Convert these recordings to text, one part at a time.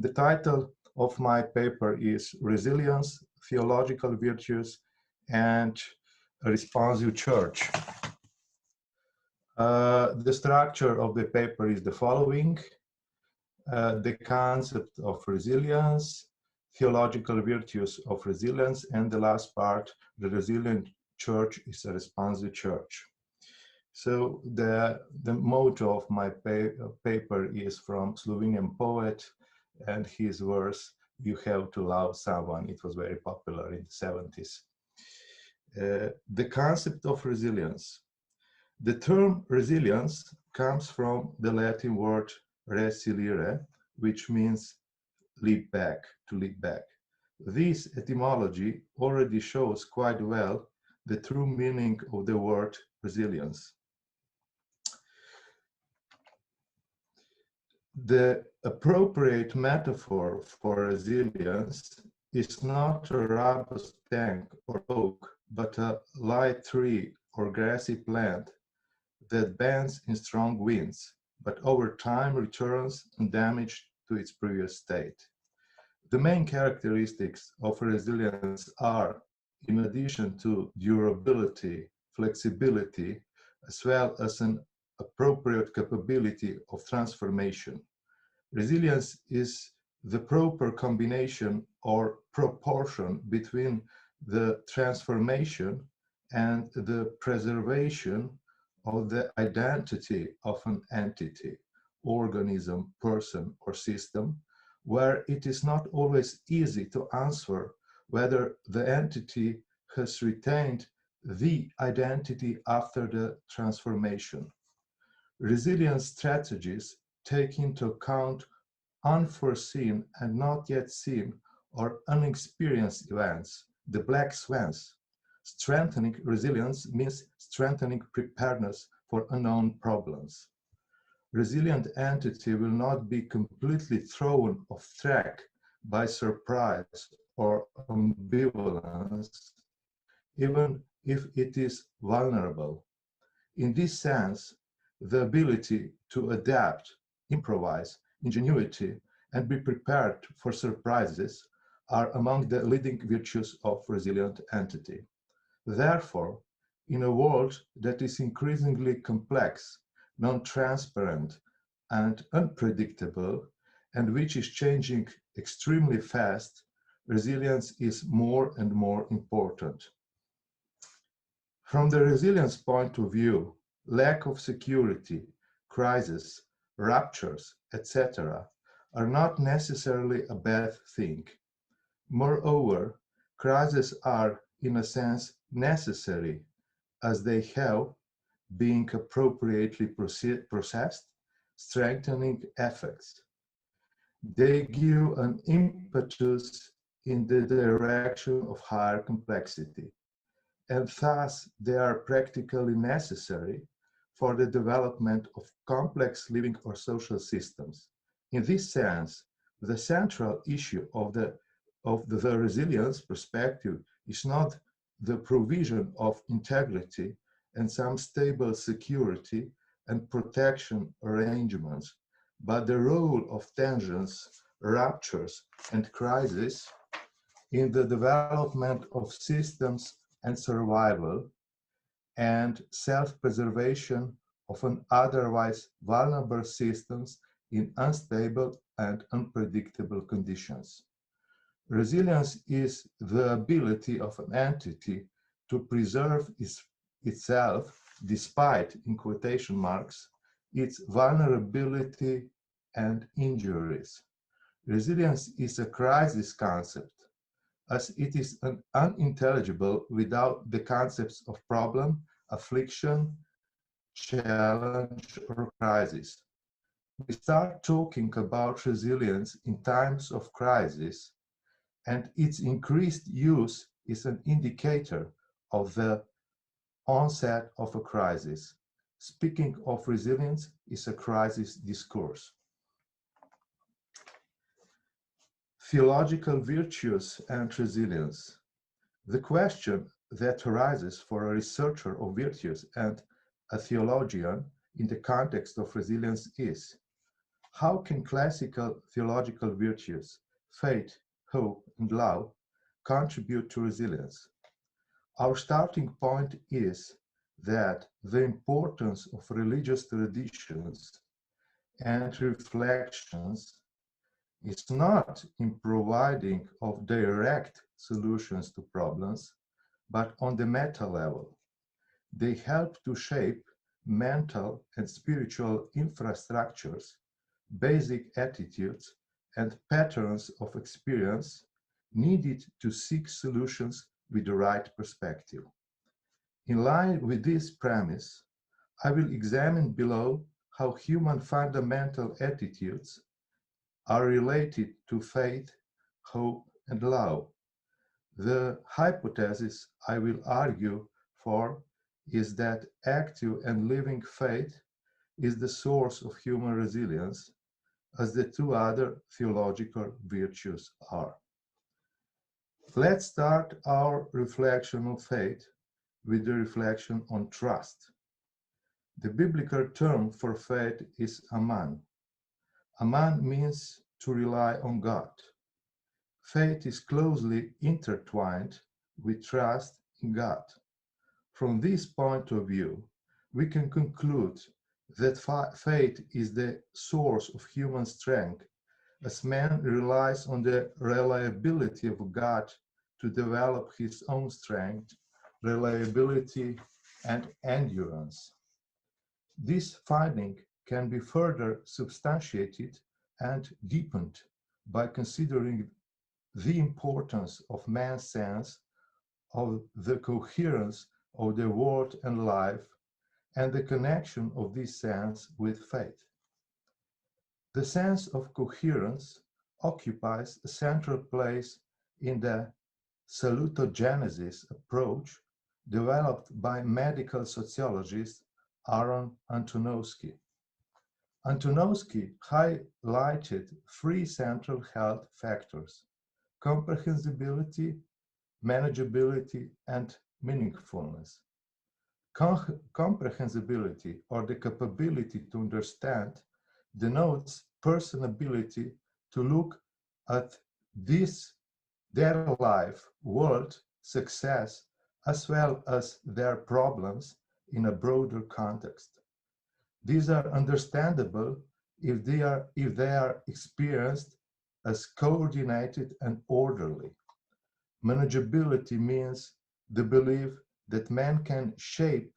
The title of my paper is Resilience, Theological Virtues, and a Responsive Church. The structure of the paper is the following. The concept of resilience, theological virtues of resilience, and the last part, the resilient church is a responsive church. So the motto of my paper is from Slovenian poet, and his verse, "You have to love someone." It was very popular in the 70s. The concept of resilience. The term resilience comes from the Latin word resilire, which means leap back, to leap back. This etymology already shows quite well the true meaning of the word resilience. The appropriate metaphor for resilience is not a robust tank or oak, but a light tree or grassy plant that bends in strong winds, but over time returns undamaged to its previous state. The main characteristics of resilience are, in addition to durability, flexibility, as well as an appropriate capability of transformation. Resilience is the proper combination or proportion between the transformation and the preservation of the identity of an entity, organism, person, or system, where it is not always easy to answer whether the entity has retained the identity after the transformation. Resilience strategies take into account unforeseen and not yet seen or unexperienced events, the black swans. Strengthening resilience means strengthening preparedness for unknown problems. Resilient entity will not be completely thrown off track by surprise or ambivalence, even if it is vulnerable. In this sense, the ability to adapt, improvise, ingenuity, and be prepared for surprises are among the leading virtues of resilient entity. Therefore, in a world that is increasingly complex, non-transparent, and unpredictable, and which is changing extremely fast, resilience is more and more important. From the resilience point of view, lack of security, crisis, ruptures, etc., are not necessarily a bad thing. Moreover, crises are, in a sense, necessary, as they have, being appropriately processed, strengthening effects. They give an impetus in the direction of higher complexity, and thus they are practically necessary for the development of complex living or social systems. In this sense, the central issue of the resilience perspective is not the provision of integrity and some stable security and protection arrangements, but the role of tensions, ruptures, and crises in the development of systems and survival and self-preservation of an otherwise vulnerable systems in unstable and unpredictable conditions. Resilience is the ability of an entity to preserve itself despite, in quotation marks, its vulnerability and injuries. Resilience is a crisis concept, as it is unintelligible without the concepts of problem, affliction, challenge, or crisis. We start talking about resilience in times of crisis, and its increased use is an indicator of the onset of a crisis. Speaking of resilience is a crisis discourse. Theological virtues and resilience. The question that arises for a researcher of virtues and a theologian in the context of resilience is, How can classical theological virtues, faith, hope, and love, contribute to resilience? Our starting point is that the importance of religious traditions and reflections is not in providing of direct solutions to problems, but on the meta level. They help to shape mental and spiritual infrastructures, basic attitudes, and patterns of experience needed to seek solutions with the right perspective. In line with this premise, I will examine below how human fundamental attitudes are related to faith, hope, and love. The hypothesis I will argue for is that active and living faith is the source of human resilience, as the two other theological virtues are. Let's start our reflection on faith with the reflection on trust. The biblical term for faith is aman. Aman means to rely on God. Faith is closely intertwined with trust in God. From this point of view, we can conclude that faith is the source of human strength, as man relies on the reliability of God to develop his own strength, reliability, and endurance. This finding can be further substantiated and deepened by considering the importance of man's sense of the coherence of the world and life and the connection of this sense with faith. The sense of coherence occupies a central place in the salutogenesis approach developed by medical sociologist Aaron Antonovsky. Antonovsky highlighted three central health factors: comprehensibility, manageability, and meaningfulness. Comprehensibility, or the capability to understand, denotes person's ability to look at their life, world, success, as well as their problems in a broader context. These are understandable if they are experienced as coordinated and orderly. Manageability means the belief that man can shape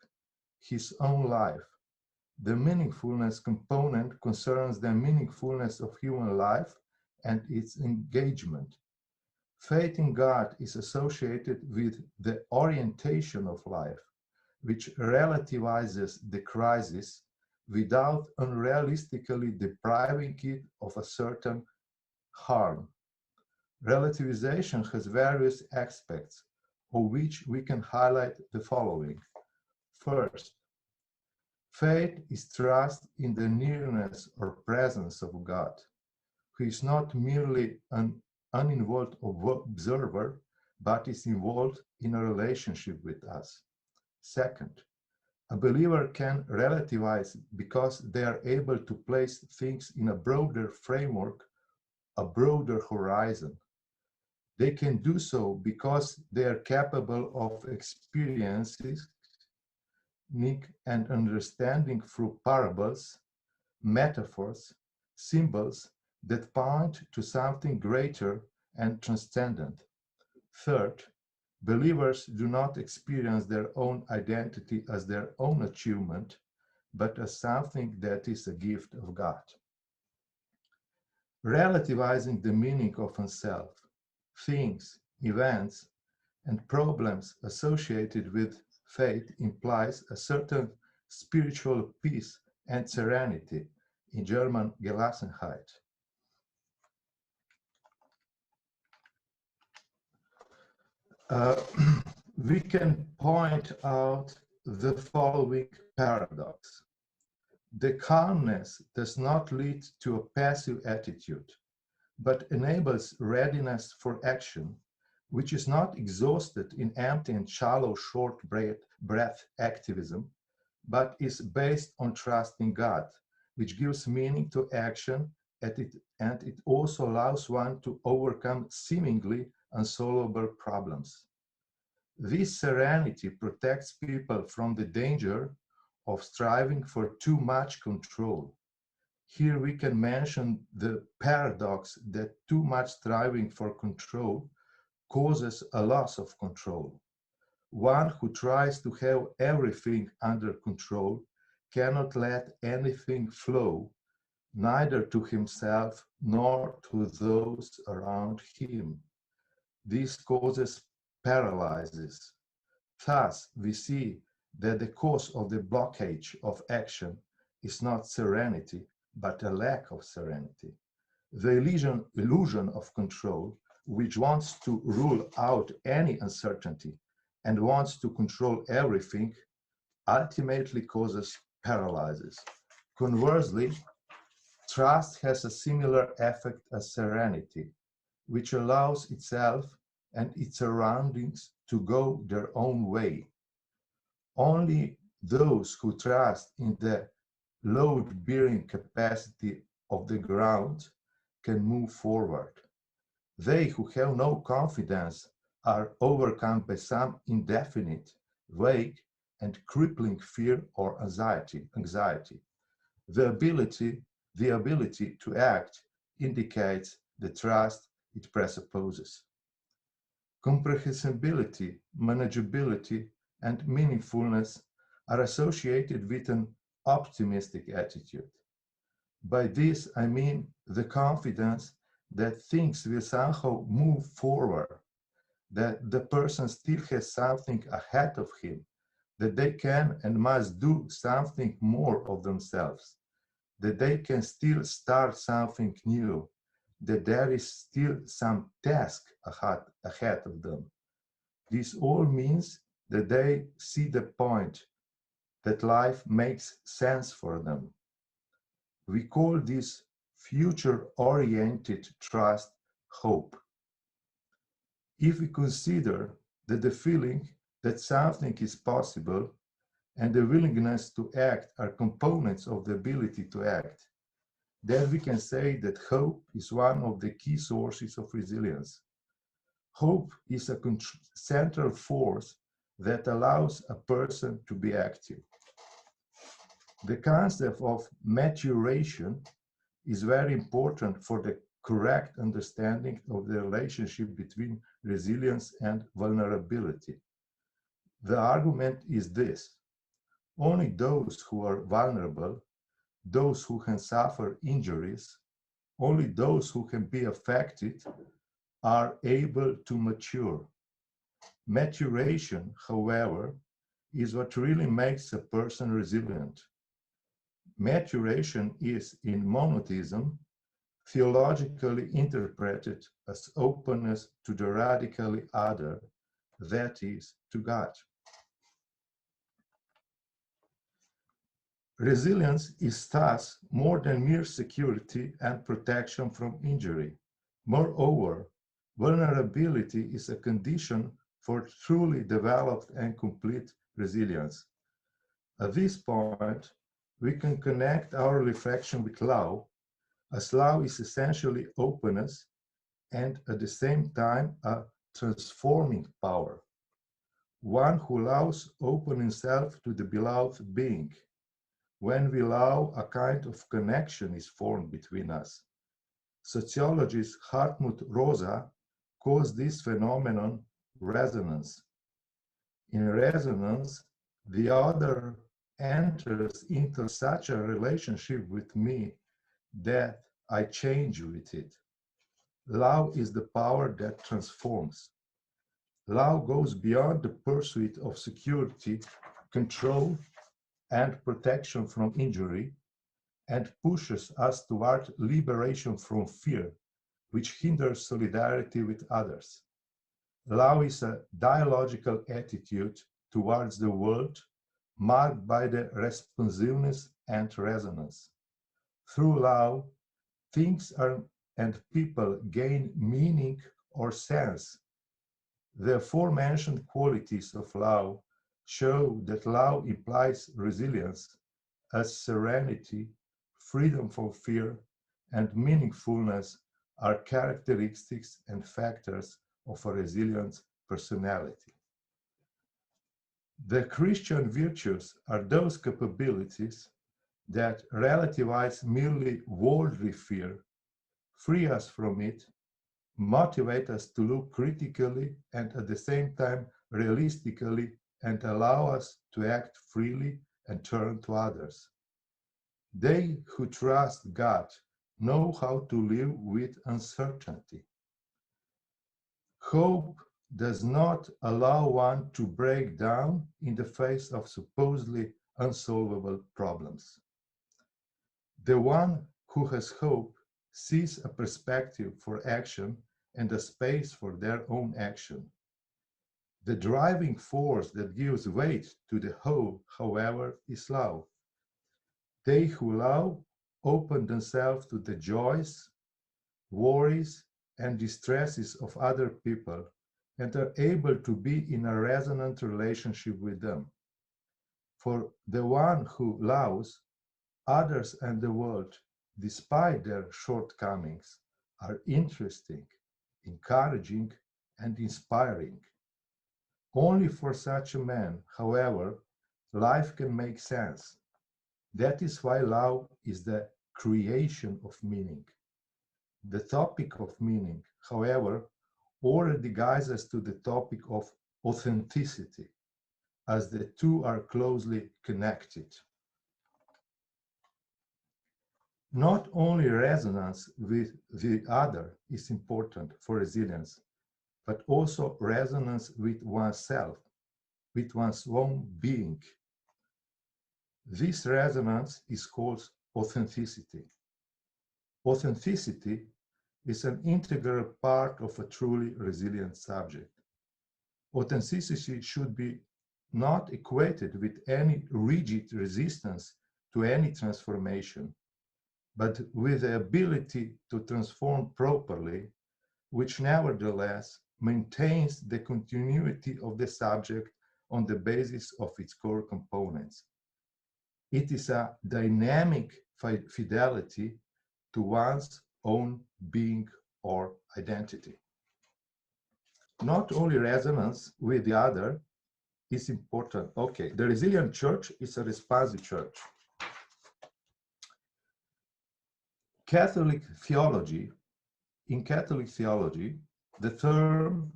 his own life. The meaningfulness component concerns the meaningfulness of human life and its engagement. Faith in God is associated with the orientation of life, which relativizes the crisis without unrealistically depriving it of a certain harm. Relativization has various aspects, of which we can highlight the following. First, faith is trust in the nearness or presence of God, who is not merely an uninvolved observer, but is involved in a relationship with us. Second, a believer can relativize because they are able to place things in a broader framework, a broader horizon. They can do so because they are capable of experiencing and understanding through parables, metaphors, symbols that point to something greater and transcendent. Third, believers do not experience their own identity as their own achievement, but as something that is a gift of God. Relativizing the meaning of oneself, things, events, and problems associated with faith implies a certain spiritual peace and serenity, in German Gelassenheit. We can point out the following paradox. The calmness does not lead to a passive attitude, but enables readiness for action, which is not exhausted in empty and shallow short breath activism, but is based on trust in God, which gives meaning to action and it also allows one to overcome seemingly unsolvable problems. This serenity protects people from the danger of striving for too much control. Here we can mention the paradox that too much striving for control causes a loss of control. One who tries to have everything under control cannot let anything flow, neither to himself nor to those around him. This causes paralysis. Thus, we see that the cause of the blockage of action is not serenity, but a lack of serenity. The illusion of control, which wants to rule out any uncertainty and wants to control everything, ultimately causes paralysis. Conversely, trust has a similar effect as serenity, which allows itself and its surroundings to go their own way. Only those who trust in the load-bearing capacity of the ground can move forward. They who have no confidence are overcome by some indefinite, vague, and crippling fear or anxiety. The ability to act indicates the trust it presupposes. Comprehensibility, manageability, and meaningfulness are associated with an optimistic attitude. By this, I mean the confidence that things will somehow move forward, that the person still has something ahead of him, that they can and must do something more of themselves, that they can still start something new, that there is still some task ahead of them. This all means that they see the point, that life makes sense for them. We call this future-oriented trust hope. If we consider that the feeling that something is possible and the willingness to act are components of the ability to act, then we can say that hope is one of the key sources of resilience. Hope is a central force that allows a person to be active. The concept of maturation is very important for the correct understanding of the relationship between resilience and vulnerability. The argument is this: only those who are vulnerable, those who can suffer injuries, only those who can be affected are able to mature. Maturation, however, is what really makes a person resilient. Maturation is, in monotheism, theologically interpreted as openness to the radically other, that is, to God. Resilience is thus more than mere security and protection from injury. Moreover, vulnerability is a condition for truly developed and complete resilience. At this point, we can connect our reflection with love, as love is essentially openness and at the same time a transforming power. One who loves opens himself to the beloved being. When we love, a kind of connection is formed between us. Sociologist Hartmut Rosa calls this phenomenon resonance. In resonance, the other enters into such a relationship with me that I change with it. Love is the power that transforms. Love goes beyond the pursuit of security, control, and protection from injury, and pushes us toward liberation from fear, which hinders solidarity with others. Love is a dialogical attitude towards the world marked by the responsiveness and resonance. Through love, things and people gain meaning or sense. The aforementioned qualities of love show that love implies resilience as serenity, freedom from fear, and meaningfulness are characteristics and factors of a resilient personality. The Christian virtues are those capabilities that relativize merely worldly fear, free us from it, motivate us to look critically and at the same time realistically, and allow us to act freely and turn to others. They who trust God know how to live with uncertainty. Hope does not allow one to break down in the face of supposedly unsolvable problems. The one who has hope sees a perspective for action and a space for their own action. The driving force that gives weight to the hope, however, is love. They who love open themselves to the joys, worries, and distresses of other people and are able to be in a resonant relationship with them. For the one who loves, others and the world, despite their shortcomings, are interesting, encouraging, and inspiring. Only for such a man, however, life can make sense. That is why love is the creation of meaning. The topic of meaning, however, already guides us to the topic of authenticity, as the two are closely connected. Not only resonance with the other is important for resilience, but also resonance with oneself, with one's own being. This resonance is called authenticity. Authenticity is an integral part of a truly resilient subject. Authenticity should be not equated with any rigid resistance to any transformation, but with the ability to transform properly, which nevertheless maintains the continuity of the subject on the basis of its core components. It is a dynamic fidelity to one's own being or identity. Not only resonance with the other is important. Okay, the resilient church is a responsive church. Catholic theology, in Catholic theology, the term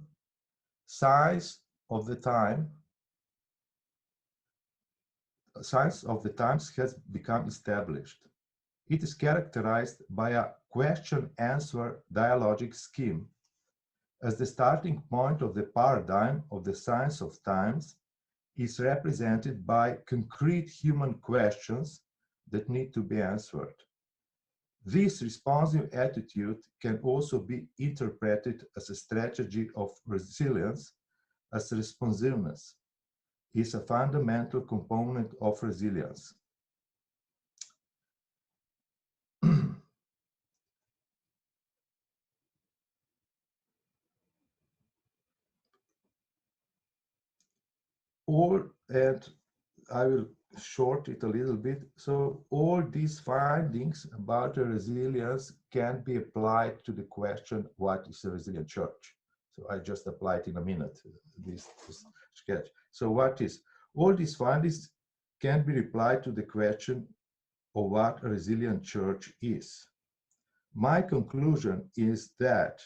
signs of the times has become established. It is characterized by a question-answer dialogic scheme as the starting point of the paradigm of the science of times is represented by concrete human questions that need to be answered. This responsive attitude can also be interpreted as a strategy of resilience, as responsiveness is a fundamental component of resilience. And I will short it a little bit. So all these findings about the resilience can be applied to the question, what is a resilient church? So I just applied in a minute, this sketch. So what is, all these findings can be applied to the question of what a resilient church is. My conclusion is that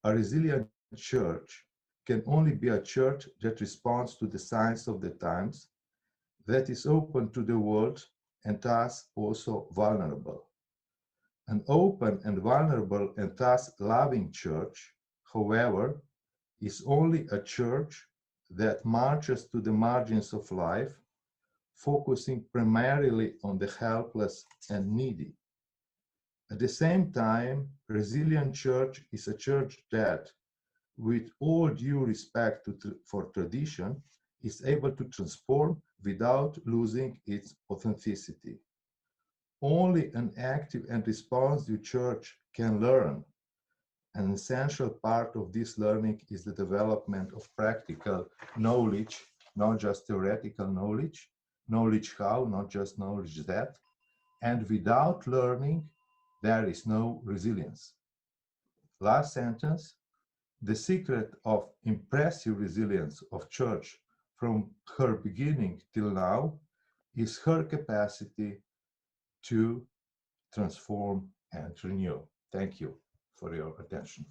a resilient church can only be a church that responds to the signs of the times, that is open to the world and thus also vulnerable. An open and vulnerable and thus loving church, however, is only a church that marches to the margins of life, focusing primarily on the helpless and needy. At the same time, resilient church is a church that, with all due respect for tradition, is able to transform without losing its authenticity. Only an active and responsive church can learn. An essential part of this learning is the development of practical knowledge, not just theoretical knowledge, knowledge how, not just knowledge that. And without learning, there is no resilience. Last sentence, the secret of impressive resilience of church from her beginning till now is her capacity to transform and renew. Thank you for your attention.